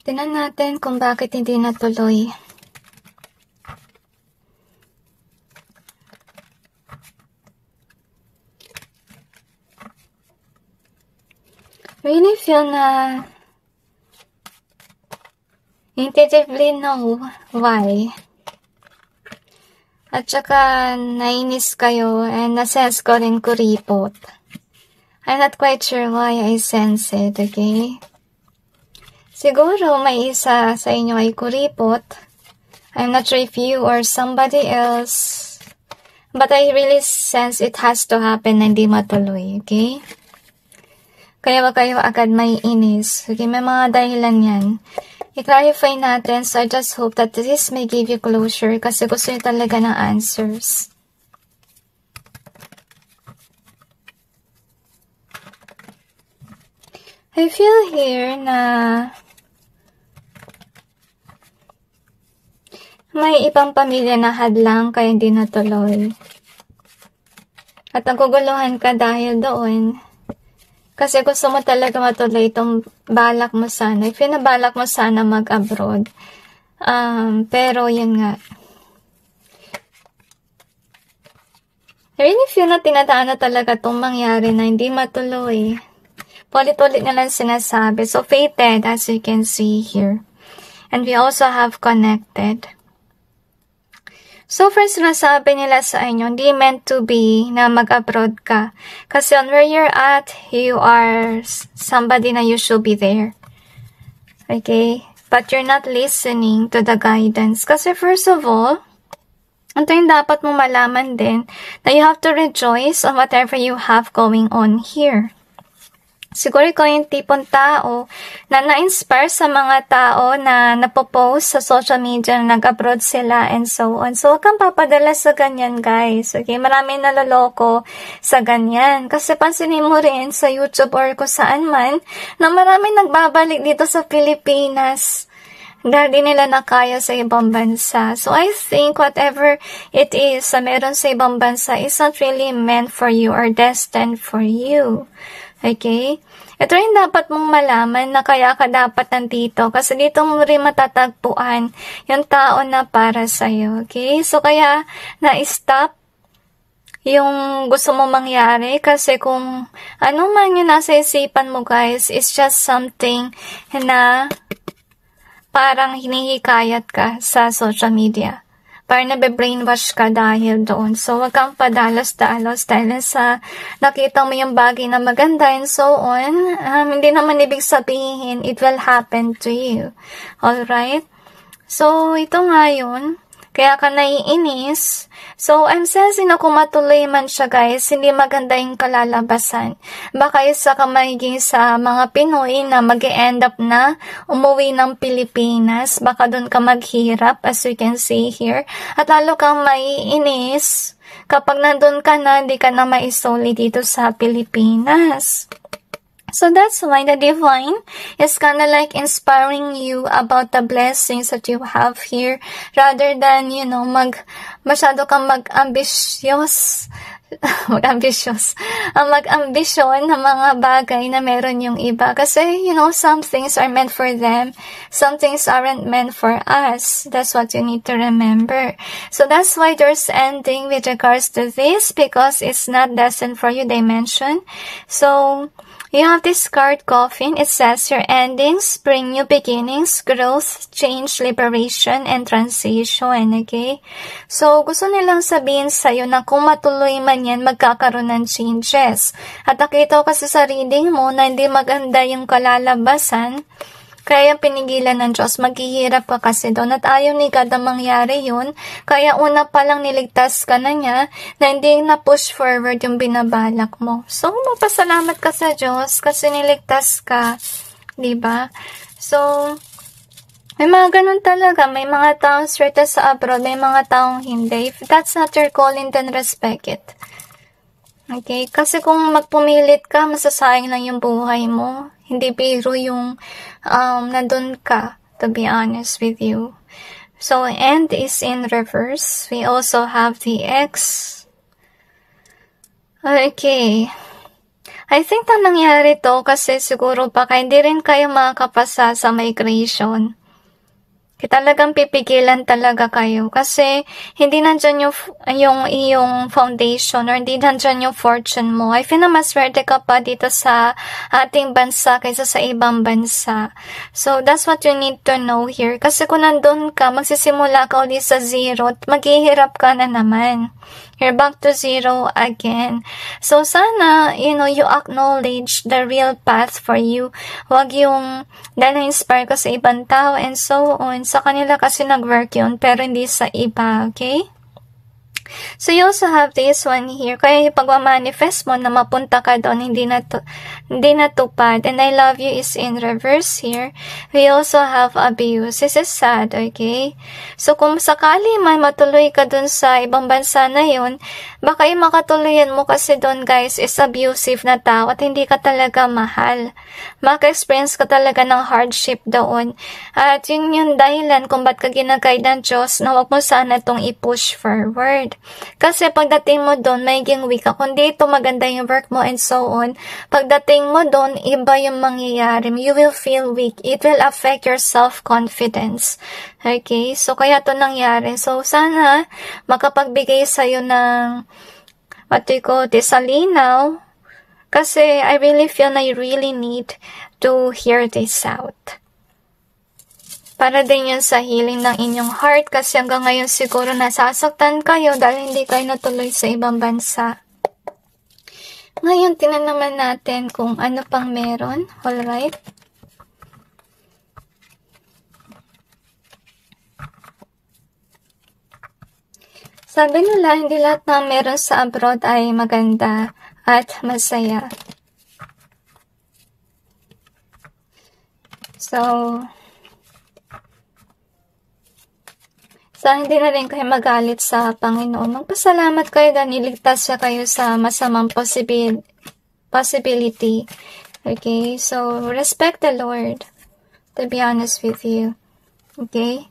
tingnan natin kung bakit hindi natuloy. Really feel na intuitively know why. At saka nainis kayo and na-sense ko rin kuripot. I'm not quite sure why I sense it, okay? Siguro may isa sa inyo ay kuripot. I'm not sure if you or somebody else But I really sense it has to happen na hindi matuloy, okay? Kaya wag kayo agad may inis. Okay, may mga dahilan yan. I-clarify natin, so I just hope that this may give you closure kasi gusto niyo talaga ng answers. I feel here na may ibang pamilya na hadlang kaya hindi natuloy. At naguguluhan ka dahil doon. Kasi gusto mo talaga matuloy itong balak mo sana. If nabalak mo sana mag-abroad. Pero yun nga. I really feel na tinataan na talaga itong mangyari na hindi matuloy. Ulit-ulit na lang sinasabi. So fated as you can see here. And we also have connected. So first, nasabi nila sa inyo, hindi meant to be na mag-abroad ka. Kasi on where you're at, you are somebody na you should be there. Okay? But you're not listening to the guidance. Kasi first of all, ito yung dapat mong malaman din, na you have to rejoice on whatever you have going on here. Siguro ikaw yung tipong tao na na-inspire sa mga tao na napopost sa social media na nag-abroad sila and so on. So, huwag kang papadala sa ganyan, guys. Okay? Maraming naloloko sa ganyan. Kasi pansinin mo rin sa YouTube or kung saan man na maraming nagbabalik dito sa Pilipinas dahil di nila nakaya sa ibang bansa. So, I think whatever it is na meron sa ibang bansa is not really meant for you or destined for you. Okay? Ito rin dapat mong malaman na kaya ka dapat nandito kasi dito mo rin matatagpuan yung tao na para sa'yo. Okay? So, kaya na-stop yung gusto mo mangyari kasi kung ano man yung nasa isipan mo, guys, it's just something na parang hinihikayat ka sa social media. Parang nabe-brainwash ka dahil doon. So, wag kang padalos-dalos dahil sa nakita mo yung bagay na maganda and so on. Hindi naman ibig sabihin it will happen to you. Alright? So, ito nga yun. Kaya ka naiinis. So, I'm sensing na kung matuloy man siya, guys, hindi maganda yung kalalabasan. Baka isa ka magiging sa mga Pinoy na mag-end up na umuwi ng Pilipinas. Baka doon ka maghirap, as you can see here. At lalo kang maiinis kapag nandun ka na, hindi ka na maisoli dito sa Pilipinas. So that's why the divine is kind of like inspiring you about the blessings that you have here rather than, you know, masyado kang mag-ambitious mag-ambisyon ng mga bagay na meron yung iba. Kasi, you know, some things are meant for them. Some things aren't meant for us. That's what you need to remember. So, that's why there's ending with regards to this because it's not destined for you, they mention. So, you have this card, Coffin. It says your endings bring new beginnings, growth, change, liberation, and transition. Okay? So, gusto nilang sabihin sa'yo na kung matuloy man yan, magkakaroon ng changes. At nakita ko kasi sa reading mo na hindi maganda yung kalalabasan, kaya pinigilan ng Diyos, maghihirap ka kasi doon at ayaw ni God na mangyari yun. Kaya una pa lang niligtas ka na niya na hindi na push forward yung binabalak mo. So, magpasalamat ka sa Diyos kasi niligtas ka. Diba? So, may mga ganun talaga. May mga taong swerte sa abroad, may mga taong hindi. If that's not your calling, then respect it. Okay? Kasi kung magpumilit ka, masasayang lang yung buhay mo. Hindi biro yung nandun ka, to be honest with you. So, end is in reverse. We also have the X. Okay. I think na nangyari to kasi siguro baka hindi rin kayo makakapasa sa migration. Talagang pipigilan talaga kayo kasi hindi nandyan yung iyong foundation or hindi nandyan yung fortune mo. I feel na maswerte ka pa dito sa ating bansa kaysa sa ibang bansa. So, that's what you need to know here. Kasi kung nandun ka, magsisimula ka ulit sa zero at maghihirap ka na naman. You're back to zero again. So, sana, you know, you acknowledge the real path for you. Huwag yung dahil na-inspire ka sa ibang tao and so on. Sa kanila kasi nag-work yun, pero hindi sa iba, okay? So, you also have this one here. Kaya yung pagmamanifest mo na mapunta ka doon, hindi natupad. And I love you is in reverse here. We also have abuse. This is sad, okay? So, kung sakali man matuloy ka doon sa ibang bansa na yun, baka yung makatuluyan mo kasi doon, guys, is abusive na tao at hindi ka talaga mahal. Maka-experience ka talaga ng hardship doon. At yun yung dahilan kung ba't ka ginaguide ng Diyos na huwag mo sana itong i-push forward. Kasi pagdating mo doon, magiging weak ka. Kung dito maganda yung work mo and so on, pagdating mo doon, iba yung mangyayari. You will feel weak. It will affect your self-confidence. Okay? So, kaya to nangyari. So, sana makapagbigay sa'yo ng what do you call this, salinaw. Kasi I really feel na you really need to hear this out. Para din yun sa healing ng inyong heart kasi hanggang ngayon siguro nasasaktan kayo dahil hindi kayo natuloy sa ibang bansa. Ngayon, tingnan naman natin kung ano pang meron. Alright? Sabi nila, hindi lahat na meron sa abroad ay maganda at masaya. So, hindi na rin kayo magalit sa Panginoon. Magpasalamat kayo dahil niligtas siya kayo sa masamang possibility. Okay? So, respect the Lord. To be honest with you. Okay?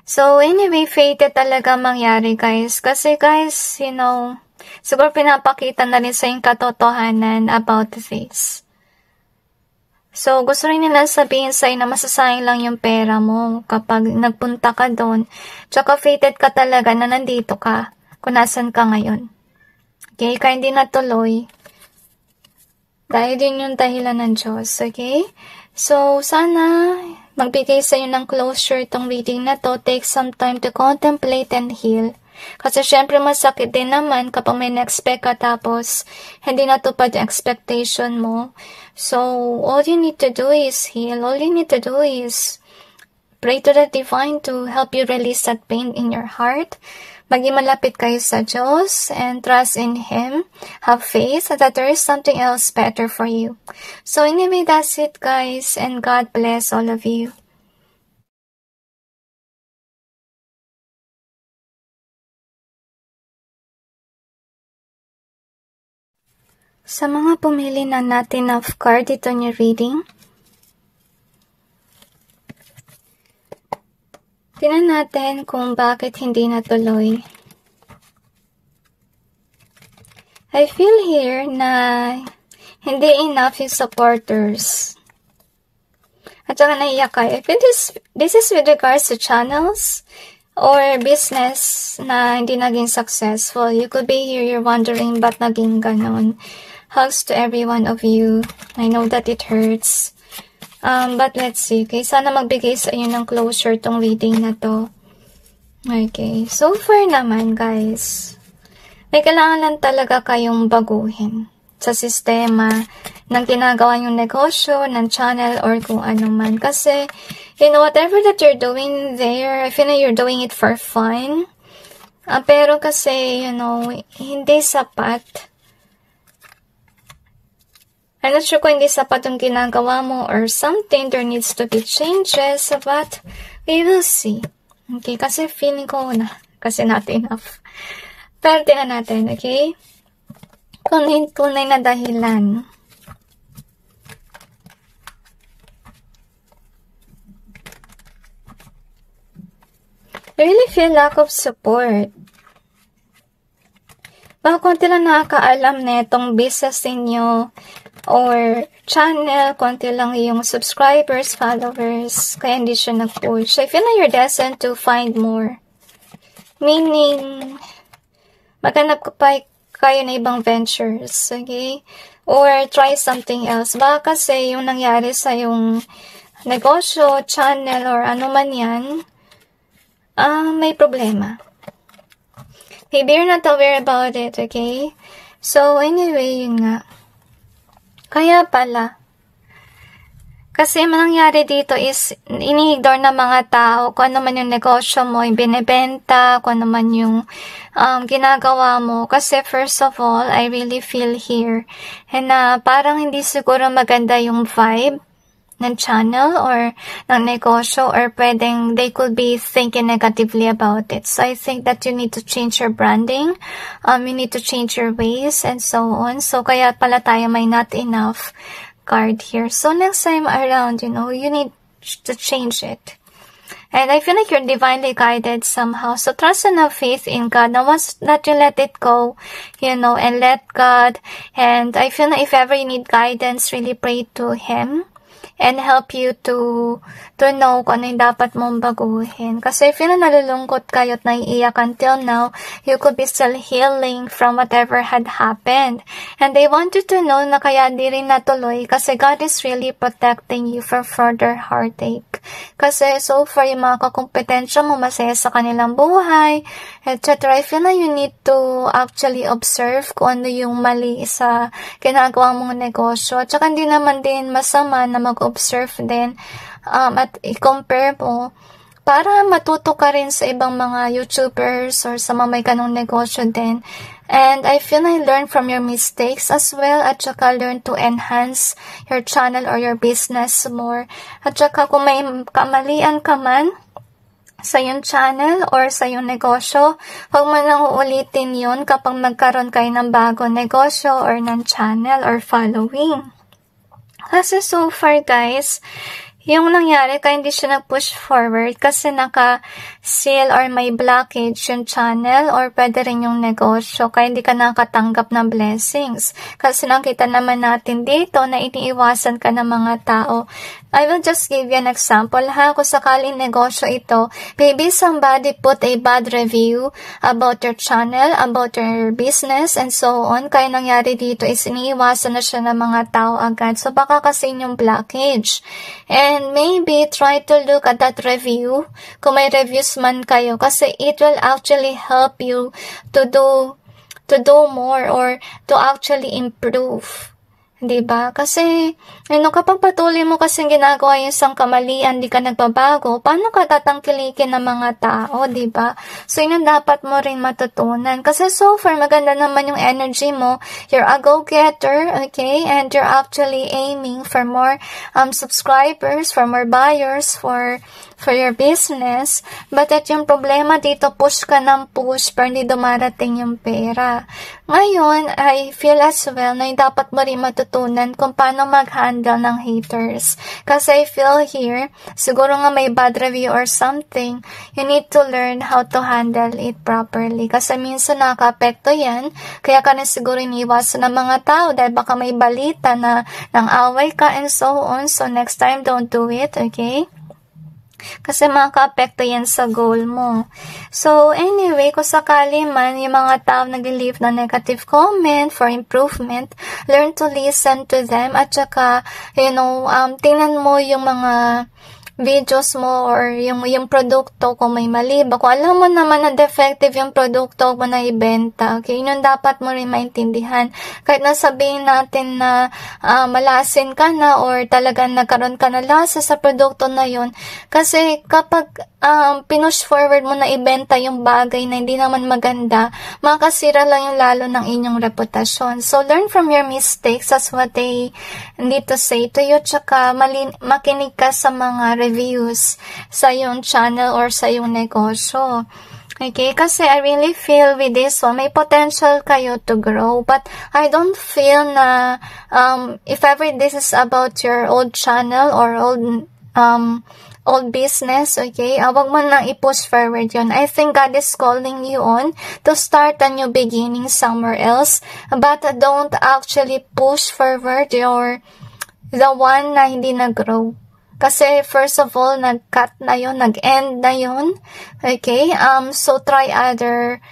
So, anyway, fated talaga mangyari, guys. Kasi, guys, you know, siguro pinapakita na rin sa yung katotohanan about this. So, gusto rin nila sabihin sa'yo na masasayang lang yung pera mo kapag nagpunta ka doon. Tsaka fated ka talaga na nandito ka kung nasan ka ngayon. Okay? Kaya hindi natuloy. Dahil din yung dahilan ng Diyos. Okay? So, sana magbigay sa'yo ng closure itong reading na to. Take some time to contemplate and heal. Kasi syempre masakit din naman kapag may na-expect ka tapos hindi natupad yung expectation mo. So, all you need to do is heal. All you need to do is pray to the divine to help you release that pain in your heart. Maging malapit kayo sa Diyos and trust in Him. Have faith that there is something else better for you. So anyway, that's it, guys, and God bless all of you. Sa mga pumili na natin of card dito niyo reading, tingnan natin kung bakit hindi natuloy. I feel here na hindi enough yung supporters. At saka naiyak kayo. I feel this is with regards to channels or business na hindi naging successful. You could be here, you're wondering ba't naging ganon. Hugs to every one of you. I know that it hurts. But let's see. Okay, sana magbigay sa inyo ng closure tong reading na to. Okay, so far naman, guys, may kailangan lang talaga kayong baguhin sa sistema ng ginagawa yung negosyo, ng channel, or kung ano man. Kasi, you know, whatever that you're doing there, I feel like you're doing it for fun. Pero kasi, you know, hindi sapat. I'm not sure kung hindi sapat yung ginagawa mo or something. There needs to be changes, but we will see. Okay, kasi feeling ko na, kasi not enough. Pero tingnan natin, okay? Tunay na dahilan. I really feel lack of support. Baka konti lang nakakaalam na itong business ninyo or channel, konti lang yung subscribers, followers, kaya hindi siya nag-push. I feel like you're destined to find more. Meaning, maghanap pa kayo na ibang ventures, okay? Or try something else. Baka kasi yung nangyari sa yung negosyo, channel, or ano man yan, may problema. Maybe you're not aware about it, okay? So, anyway, yun nga. Kaya pala, Kasi mangyayari dito is, ini-ignore ng mga tao kung ano man yung negosyo mo, yung binibenta, kung ano man yung ginagawa mo. Kasi first of all, I really feel here, and parang hindi siguro maganda yung vibe ng channel or ng negosyo, or pwedeng they could be thinking negatively about it. So I think that you need to change your branding, you need to change your ways, and so on. So kaya pala tayo may not enough card here. So next time around, you need to change it. And I feel like you're divinely guided somehow. So trust and have faith in God. Now once that you let it go, and let God, and I feel like if ever you need guidance, really pray to Him and help you to know kung ano yung dapat mong baguhin. Kasi if nalulungkot kayo at naiiyak until now, you could be still healing from whatever had happened. And they want you to know na kaya di rin natuloy kasi God is really protecting you from further heartache. Kasi so far yung mga kakumpetensya mo masaya sa kanilang buhay, etc. I feel na you need to actually observe kung ano yung mali sa ginagawa mong negosyo. At saka hindi naman din masama na mag-observe din at i-compare mo para matuto ka rin sa ibang mga YouTubers or sa mga may ganong negosyo din. And I feel I learn from your mistakes as well, at saka learn to enhance your channel or your business more. At saka kung may kamalian ka man sa yung channel or sa yung negosyo, huwag mo nang uulitin yun kapag magkaroon kayo ng bagong negosyo or ng channel or following. Kasi so far guys, yung nangyari kaya hindi siya nag-push forward kasi naka-seal or may blockage yung channel or pwede rin yung negosyo kaya hindi ka nakatanggap ng blessings. Kasi nakita naman natin dito na iniiwasan ka ng mga tao. I will just give you an example ha. Kung sakaling negosyo ito, maybe somebody put a bad review about your channel, about your business, and so on. Kaya nangyari dito is iniiwasan na siya ng mga tao agad. So baka kasi yung blockage. And maybe try to look at that review kung may reviews man kayo kasi it will actually help you to do more or to actually improve. Diba? Kasi, kapag patuloy mo kasing ginagawa yung isang kamalian, di ka nagbabago, paano ka tatangkilikin ng mga tao, diba? So, yun ang dapat mo rin matutunan. Kasi so far, maganda naman yung energy mo. You're a go-getter, okay? And you're actually aiming for more subscribers, for more buyers, for your business. But at yung problema dito, push ka ng push, pero hindi dumarating yung pera. Ngayon, I feel as well na dapat mo rin matutunan kung paano mag-handle ng haters. Kasi I feel here, siguro nga may bad review or something, you need to learn how to handle it properly. Kasi minsan nakaka-apekto yan, kaya ka na siguro iniwasan ng mga tao dahil baka may balita na nang away ka and so on. So next time, don't do it, okay? Kasi makaka-apekto yan sa goal mo. So, anyway, kung sakali man yung mga tao nag-leave na negative comment for improvement, learn to listen to them at saka, tingnan mo yung mga videos mo or yung produkto kung may mali ba. Kung alam mo naman na defective yung produkto mo na ibenta, okay, yun dapat mo rin maintindihan. Kahit nasabihin natin na malasin ka na or talagang nagkaroon ka na lasa sa produkto na yun. Kasi kapag pinush forward mo na ibenta yung bagay na hindi naman maganda, makasira lang yung lalo ng inyong reputasyon. So, learn from your mistakes. That's what they need to say to you. Tsaka makinig ka sa mga reviews sa yung channel or sa yung negosyo. Okay, kasi I really feel with this one, may potential kayo to grow, but I don't feel na, if ever this is about your old channel or old business, okay, wag mo nang i-push forward yun. I think God is calling you on to start a new beginning somewhere else, but don't actually push forward the one na hindi nag-grow. Kasi first of all, nag-cut na yun, nag-end na yun. Okay? So try other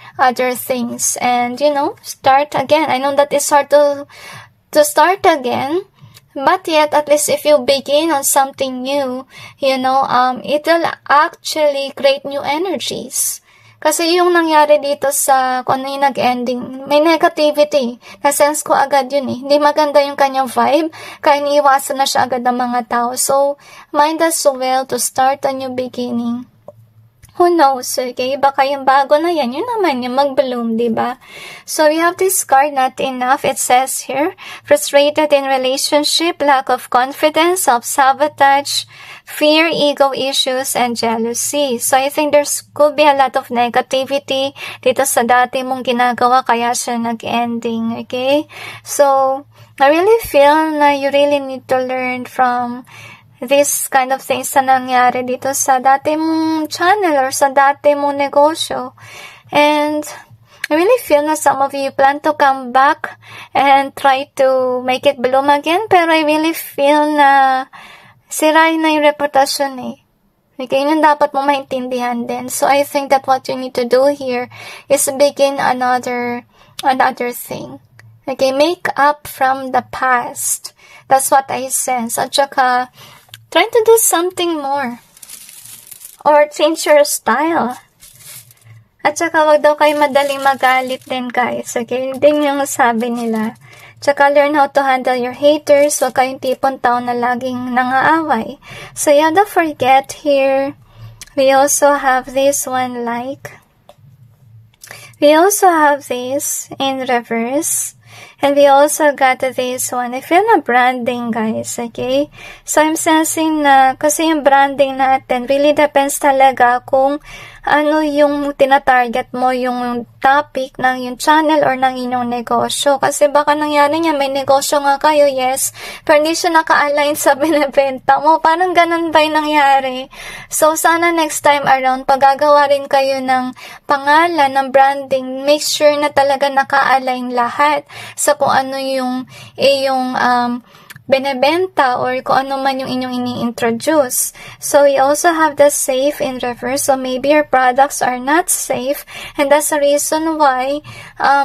things and start again. I know that it's hard to start again, but yet at least if you begin on something new, it will actually create new energies. Kasi yung nangyari dito sa kung ano yung nag-ending, may negativity. Na-sense ko agad yun eh. Hindi maganda yung kanyang vibe, kaya iniiwasan na siya agad ng mga tao. So, might as well to start a new beginning. Who knows, okay? Baka yung bago na yan, yun naman yung mag-bloom, diba? So, we have this card, not enough. It says here, frustrated in relationship, lack of confidence, self-sabotage, fear, ego issues, and jealousy. So, I think there could be a lot of negativity dito sa dati mong ginagawa, kaya siya nag-ending, okay? So, I really feel na you really need to learn from this kind of things na nangyari dito sa dati mong channel or sa dati mong negosyo. And I really feel na some of you plan to come back and try to make it bloom again, pero I really feel na sirain na yung reputasyon eh. Okay, yun dapat mo maintindihan din. So I think that what you need to do here is begin another thing. Okay, make up from the past. That's what I sense. At saka, try to do something more. Or change your style. At saka wag daw kayo madaling magalit din guys. Okay? Din yung sabi nila. Tsaka learn how to handle your haters. Wag kayong tipong tao na laging nangaaway. So yeah, don't forget here. We also have this one like. We also have this in reverse. And we also got this one. I feel na branding, guys, okay? So, I'm sensing na, kasi yung branding natin, really depends talaga kung ano yung tinatarget mo, yung topic ng yung channel or ng inyong negosyo. Kasi baka nangyari niya, may negosyo nga kayo, yes, pero hindi siya naka-align sa binibenta mo. Parang ganun ba yung nangyari? So, sana next time around, pag gagawa rin kayo ng pangalan, ng branding, make sure na talaga naka-align lahat sa kung ano yung benebenta or kung ano man yung inyong ini-introduce. So, we also have the safe in reverse. So, maybe your products are not safe and that's the reason why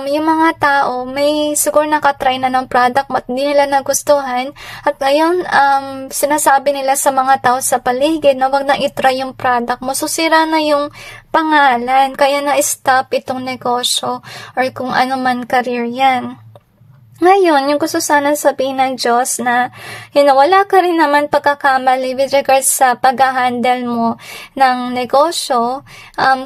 yung mga tao may siguro nakatry na ng product at hindi nila nagustuhan at ngayon sinasabi nila sa mga tao sa paligid na wag na itry yung product mo. So, sira na yung pangalan. Kaya na-stop itong negosyo or kung ano man career yan. Ngayon, yung gusto sana sabihin ng Diyos na, wala ka rin naman pagkakamali with regards sa pag-handle mo ng negosyo.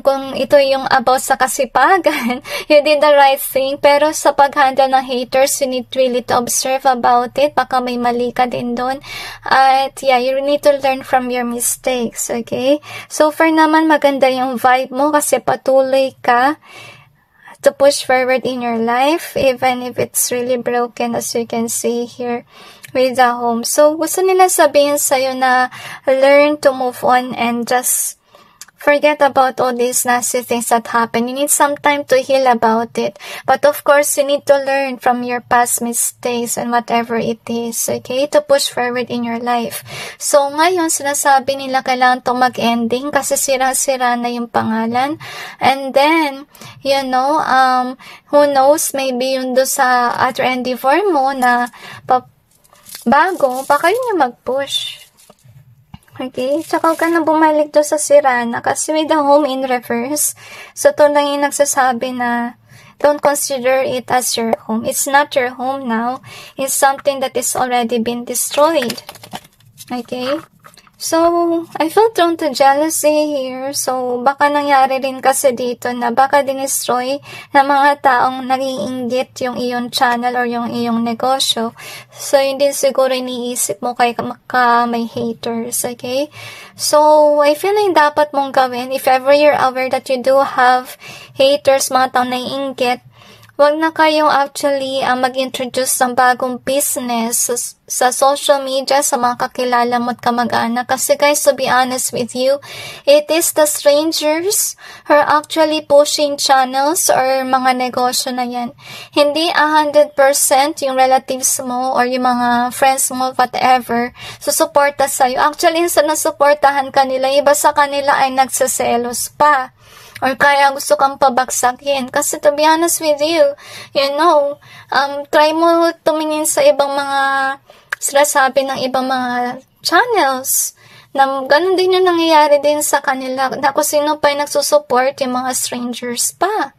Kung ito yung about sa kasipagan, you did the right thing. Pero sa pag-handle ng haters, you need really to observe about it. Baka may mali ka din doon. At yeah, you need to learn from your mistakes, okay? So far naman, maganda yung vibe mo kasi patuloy ka to push forward in your life, even if it's really broken, as you can see here with the home. So, gusto nila sabihin sa'yo na learn to move on and just forget about all these nasty things that happen. You need some time to heal about it. But of course, you need to learn from your past mistakes and whatever it is, okay? To push forward in your life. So, ngayon, sinasabi nila kailangan to mag-ending kasi sira-sira na yung pangalan. And then, who knows, maybe yun do sa other endeavor mo na bago, baka yun yung mag-push. Okay, tsaka huwag ka na bumalik doon sa sirana kasi with the home in reverse. So, ito lang yung nagsasabi na don't consider it as your home. It's not your home now. It's something that is already been destroyed. Okay? So, I feel drawn to jealousy here. So, baka nangyari rin kasi dito na baka dinestroy ng mga taong nag-iinggit yung iyong channel or yung iyong negosyo. So, hindi siguro iniisip mo kay may haters, okay? So, I feel na yung dapat mong gawin, if ever you're aware that you do have haters, mga taong naiinggit, wag na kayong actually mag-introduce ng bagong business sa social media, sa mga kakilala mo at kamag-anak. Kasi guys, to be honest with you, it is the strangers who are actually pushing channels or mga negosyo na yan. Hindi 100% yung relatives mo or yung mga friends mo, whatever, susuporta sa'yo. Actually, sa nasuportahan kanila, iba sa kanila ay nagsaselos pa. Or kaya gusto kang pabagsakin. Kasi to be honest with you, try mo tumingin sa ibang mga sinasabi ng ibang mga channels Na ganun din yung nangyayari din sa kanila, na kung sino pa yung nagsusupport, yung mga strangers pa.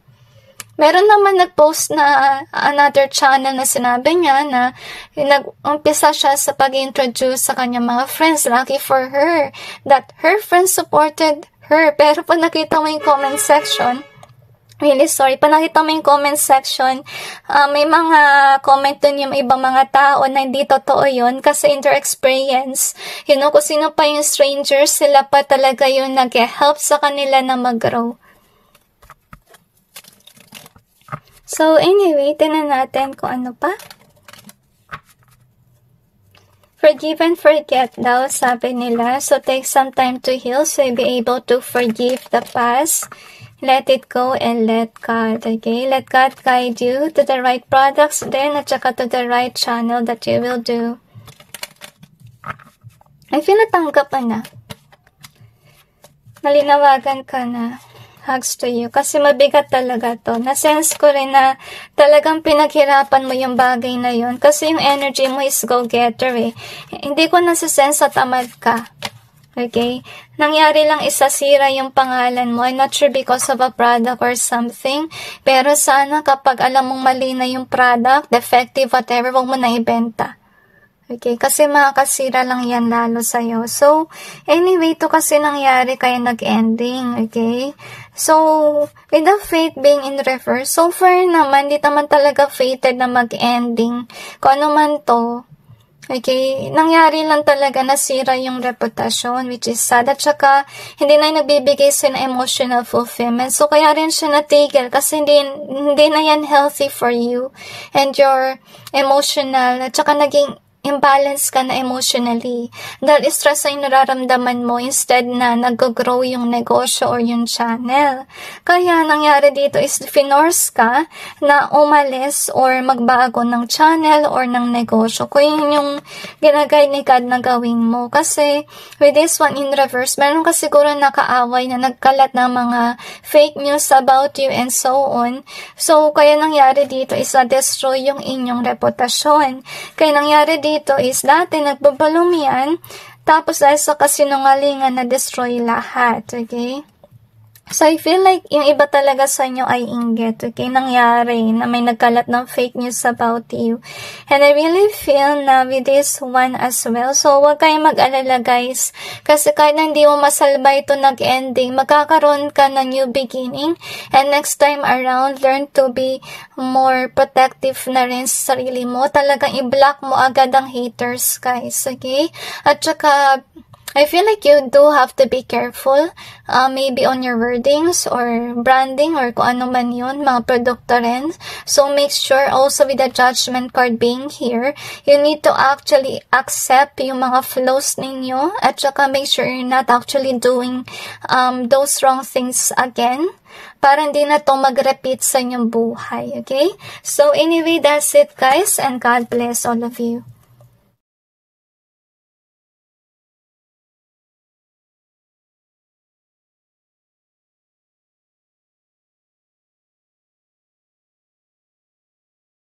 Meron naman nag-post na another channel na sinabi niya na nag-umpisa siya sa pag-introduce sa kanyang mga friends. Lucky for her that her friends supported her. Pero pag nakita mo yung comment section, really sorry, pag nakita mo yung comment section, may mga comment dun yung ibang mga tao na hindi totoo yun kasi in their experience, you know, kung sino pa yung strangers, sila pa talaga yung nag-help sa kanila na mag-grow. So, anyway, tingnan natin kung ano pa. Forgive and forget daw, sabi nila. So, take some time to heal so you'll be able to forgive the past. Let it go and let God, okay? Let God guide you to the right products then at saka to the right channel that you will do. I feel natanggap ka na. Malinawagan ka na. Hugs to you. Kasi mabigat talaga to. Na-sense ko rin na talagang pinaghirapan mo yung bagay na yun. Kasi yung energy mo is go-getter eh. Hindi ko nasa-sense na tamad ka. Okay? Nangyari lang isasira yung pangalan mo. I'm not sure because of a product or something. Pero sana kapag alam mong mali na yung product, defective, whatever, huwag mo na ibenta. Okay, kasi makakasira lang yan lalo sa'yo. So, anyway, ito kasi nangyari kaya nag-ending, okay? So, with the fate being in reverse, so far naman, di naman talaga fated na mag-ending. Kung ano man to, okay, nangyari lang talaga nasira yung reputasyon, which is sad. At saka, hindi na yung nagbibigay sa'yo ng emotional fulfillment. So, kaya rin siya natigil kasi hindi na yan healthy for you and your emotional. At saka naging imbalance ka na emotionally. Dahil stress ay nararamdaman mo instead na nag-grow yung negosyo or yung channel. Kaya nangyari dito is finorce ka na umalis or magbago ng channel or ng negosyo. Kung yun yung ginagay ni God na gawin mo. Kasi with this one in reverse, meron ka siguro nakaaway na nagkalat ng mga fake news about you and so on. So, kaya nangyari dito is na-destroy yung inyong reputasyon. Kaya nangyari dito is dati nagbabalong yan, tapos dahil sa kasinungalingan na-destroy lahat, okay? So, I feel like yung iba talaga sa inyo ay inggit, okay? Nangyari na may nagkalat ng fake news about you. And I really feel na with this one as well. So, huwag kayong mag-alala guys. Kasi kahit na hindi mo masalba ito nag-ending, magkakaroon ka ng new beginning. And next time around, learn to be more protective na rin sa sarili mo. Talagang i-block mo agad ang haters guys, okay? At saka, I feel like you do have to be careful, maybe on your wordings or branding or kung ano man yun, mga produkto rin. So, make sure also with the judgment card being here, you need to actually accept yung mga flows ninyo at saka make sure you're not actually doing those wrong things again para hindi na to mag-repeat sa inyong buhay, okay? So, anyway, that's it guys and God bless all of you.